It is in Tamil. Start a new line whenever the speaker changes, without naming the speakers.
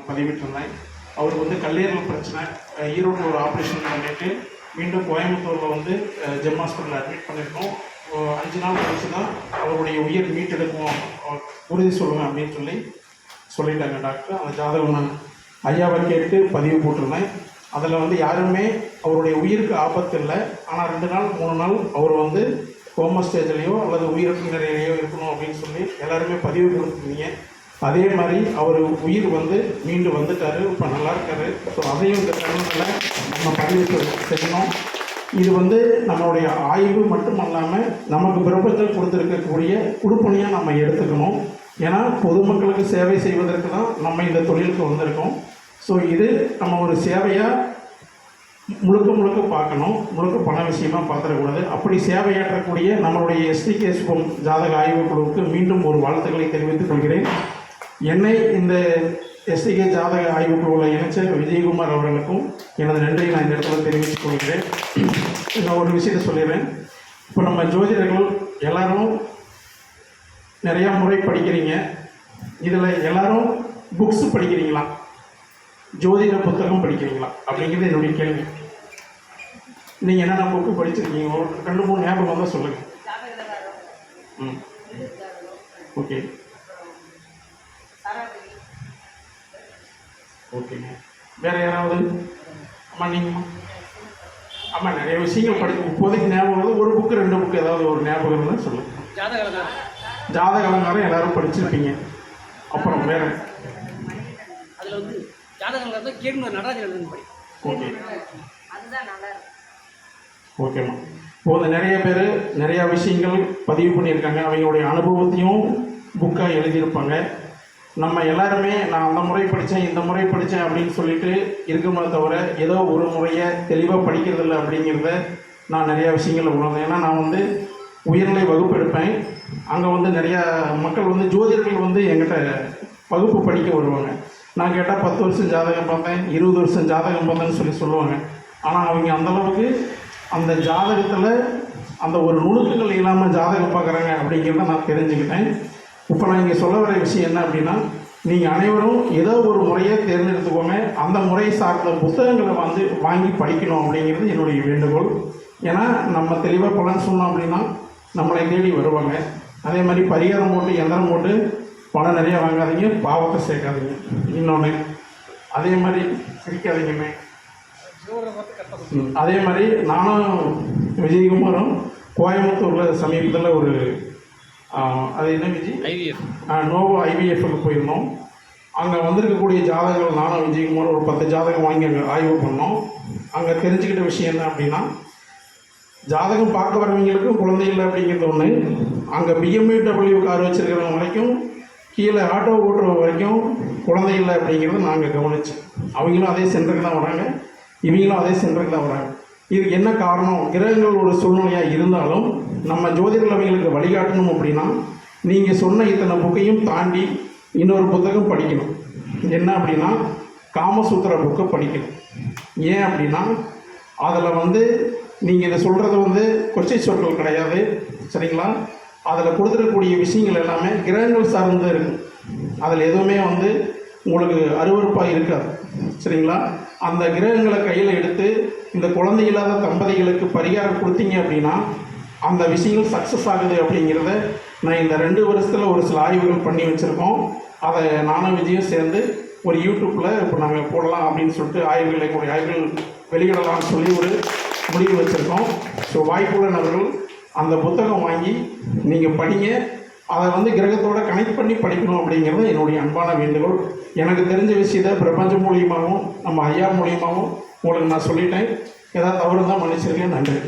பதிவிட்டிருந்தேன். அவருக்கு வந்து கல்லீரல் பிரச்சனை, ஈரோட்டில் ஒரு ஆப்ரேஷன் பண்ணிட்டு மீண்டும் கோயம்புத்தூரில் வந்து ஜெம் ஹாஸ்பிட்டலில் அட்மிட் பண்ணியிருக்கோம். 5 நாள் கழிச்சு தான் அவருடைய உயிர் மீட்டெடுக்கும் உறுதி சொல்லுவேன் அப்படின்னு சொல்லிட்டாங்க டாக்டர். அந்த ஜாதகம் நான் ஐயாவை கேட்டு பதிவு போட்டிருந்தேன். அதில் வந்து யாருமே அவருடைய உயிருக்கு ஆபத்து இல்லை, ஆனால் 2 நாள் 3 நாள் அவர் வந்து கோமா ஸ்டேஜ்லேயோ அல்லது உயிரிழப்பு நிலையிலையோ இருக்கணும் அப்படின்னு சொல்லி எல்லாருமே பதிவு கொடுத்துருந்தீங்க. அதே மாதிரி அவர் உயிர் வந்து மீண்டு வந்துட்டார், இப்போ நல்லா இருக்காரு. ஸோ அதையும் இந்த தருணத்தில் நம்ம பதிவு செய்யணும். இது வந்து நம்மளுடைய ஆய்வு மட்டும் இல்லாமல் நமக்கு பிரபஞ்சம் கொடுத்துருக்கக்கூடிய குடுப்பணியாக நம்ம எடுத்துக்கணும். ஏன்னா பொதுமக்களுக்கு சேவை செய்வதற்கு தான் நம்ம இந்த தொழிலுக்கு வந்திருக்கோம். ஸோ இது நம்ம ஒரு சேவையாக முழுக்க பார்க்கணும், முழுக்க பண விஷயமாக பார்த்துடக்கூடாது. அப்படி சேவையாற்றக்கூடிய நம்மளுடைய STK ஜாதக ஆய்வுக்குழுவுக்கு மீண்டும் ஒரு வாழ்த்துக்களை தெரிவித்துக் கொள்கிறேன். என்னை இந்த STK ஜாதக ஆய்வுக்குழுவில் இணைச்ச விஜயகுமார் அவர்களுக்கும் எனது நன்றியை நான் இந்த இடத்துல தெரிவித்துக் கொள்கிறேன். நான் ஒரு விஷயத்தை சொல்லிடுறேன். இப்போ நம்ம ஜோதிடர்கள் எல்லாரும் நிறையா முறை படிக்கிறீங்க. இதில் எல்லாரும் புக்ஸ் படிக்கிறீங்களா, ஜோதிட புத்தகம் படிக்கிறீங்களா அப்படிங்கிறது என்னுடைய கேள்வி. நீங்கள் என்னென்ன புக்கு படிச்சிருக்கீங்க, ஒரு 2-3 ஞாபகம் வந்தால் சொல்லுங்கள். ஓகே ஓகேங்க. வேறு யாராவது? அம்மா நீங்கம்மா? அம்மா நிறைய விஷயங்கள் படிக்க இப்போதைக்கு ஞாபகம் வருது. ஒரு புக்கு 2 புக்கு ஏதாவது ஒரு ஞாபகம் இருந்தால் சொல்லுங்கள். ஜாதக அலங்காரம் எல்லாரும் படிச்சிருப்பீங்க. அப்புறம் வேறு
அதில் வந்து ஜாதகங்கள் தான் கேட்கணும், நடராஜன் படி.
ஓகே ஓகேம்மா. இப்போது நிறைய பேர் நிறையா விஷயங்கள் பதிவு பண்ணியிருக்காங்க. அவங்களுடைய அனுபவத்தையும் புக்காக எழுதியிருப்பாங்க. நம்ம எல்லாருமே நான் அந்த முறை படித்தேன் இந்த முறை படித்தேன் அப்படின்னு சொல்லிட்டு இருக்குமே தவிர ஏதோ ஒரு முறையை தெளிவாக படிக்கிறதில்ல அப்படிங்கிறத நான் நிறையா விஷயங்களை உணர்ந்தேன். ஏன்னா நான் வந்து உயர்நிலை வகுப்பு எடுப்பேன். அங்கே வந்து நிறையா மக்கள் வந்து ஜோதிடர்கள் வந்து என்கிட்ட வகுப்பு படிக்க வருவாங்க. நான் கேட்டால் 10 வருஷம் ஜாதகம் பார்த்தேன், 20 வருஷம் ஜாதகம் பார்த்தேன்னு சொல்லுவாங்க. ஆனால் அவங்க அந்தளவுக்கு அந்த ஜாதகத்தில் அந்த ஒரு நுணுக்கங்கள் இல்லாமல் ஜாதகம் பார்க்குறாங்க அப்படிங்கிறத நான் தெரிஞ்சுக்கிட்டேன். இப்போ நான் இங்கே சொல்ல வர விஷயம் என்ன அப்படின்னா, நீங்கள் அனைவரும் ஏதோ ஒரு முறையை தேர்ந்தெடுத்துக்கோங்க. அந்த முறை சார்ந்த புத்தகங்களை வந்து வாங்கி படிக்கணும் அப்படிங்கிறது என்னுடைய வேண்டுகோள். ஏன்னா நம்ம தெளிவாக பலன் சொன்னோம் அப்படின்னா நம்மளை தேடி வருவாங்க. அதே மாதிரி பரிகாரம் போட்டு எந்திரம் போட்டு பணம் நிறையா வாங்காதீங்க, பாவத்தை சேர்க்காதீங்க. இன்னொன்று அதே மாதிரி சிரிக்காதீங்கமே. அதே மாதிரி நானும் விஜயகுமாரும் கோயம்புத்தூரில் சமீபத்தில் ஒரு அது என்ன விஜய் நோவோ IVFக்கு போயிருந்தோம். அங்கே வந்திருக்கக்கூடிய ஜாதகங்கள் நானும் விஜயகுமார் ஒரு 10 ஜாதகம் வாங்கி அங்கே ஆய்வு பண்ணோம். அங்கே தெரிஞ்சுக்கிட்ட விஷயம் என்ன அப்படின்னா, ஜாதகம் பார்க்க வரவங்களுக்கும் குழந்தை இல்லை அப்படிங்கிறது ஒன்று. அங்கே BMW கார் வச்சுருக்கிறவங்க வரைக்கும் கீழே ஆட்டோ ஓட்டுறவங்க வரைக்கும் குழந்தை இல்லை அப்படிங்கிறது நாங்கள் கவனித்தோம். அவங்களும் அதே சென்டருக்கு தான் வராங்க, இவங்களும் அதே சென்டருக்கு தான் வராங்க. இதுக்கு என்ன காரணம்? கிரகங்கள் ஒரு சூழ்நிலையாக இருந்தாலும் நம்ம ஜோதிடர்கள் அவங்களுக்கு வழிகாட்டணும் அப்படின்னா நீங்கள் சொன்ன இத்தனை புக்கையும் தாண்டி இன்னொரு புத்தகம் படிக்கணும். என்ன அப்படின்னா காமசூத்திர புக்கை படிக்கணும். ஏன் அப்படின்னா அதில் வந்து நீங்கள் இதை சொல்கிறது வந்து கொச்சை சொற்கள் கிடையாது, சரிங்களா? அதில் கொடுத்துருக்கக்கூடிய விஷயங்கள் எல்லாமே கிரகங்கள் சார்ந்து இருக்கும். அதில் எதுவுமே வந்து உங்களுக்கு அருவருப்பாக இருக்காது, சரிங்களா? அந்த கிரகங்களை கையில் எடுத்து இந்த குழந்தை இல்லாத தம்பதிகளுக்கு பரிகாரம் கொடுத்தீங்க அப்படின்னா அந்த விஷயங்கள் சக்ஸஸ் ஆகுது அப்படிங்கிறத நான் இந்த 2 வருஷத்தில் ஒரு சில ஆய்வுகள் பண்ணி வச்சுருக்கோம். அதை நானும் விஜயும் சேர்ந்து ஒரு யூடியூப்பில் இப்போ நாங்கள் போடலாம் அப்படின்னு சொல்லிட்டு ஆய்வுகள் வெளியிடலாம்னு சொல்லி ஒரு முடிவு வச்சுருக்கோம். ஸோ வாய்ப்புள்ள நபர்கள் அந்த புத்தகம் வாங்கி நீங்கள் படிங்க. அதை வந்து கிரகத்தோடு கனெக்ட் பண்ணி படிக்கணும் அப்படிங்கிறது என்னுடைய அன்பான வேண்டுகோள். எனக்கு தெரிஞ்ச விஷயத்தை பிரபஞ்சம் மூலியமாகவும் நம்ம ஐயா மூலியமாகவும் உங்களுக்கு நான் சொல்லிட்டேன். ஏதாவது தவறு தான் மன்னிச்சிருக்கேன். நன்றி.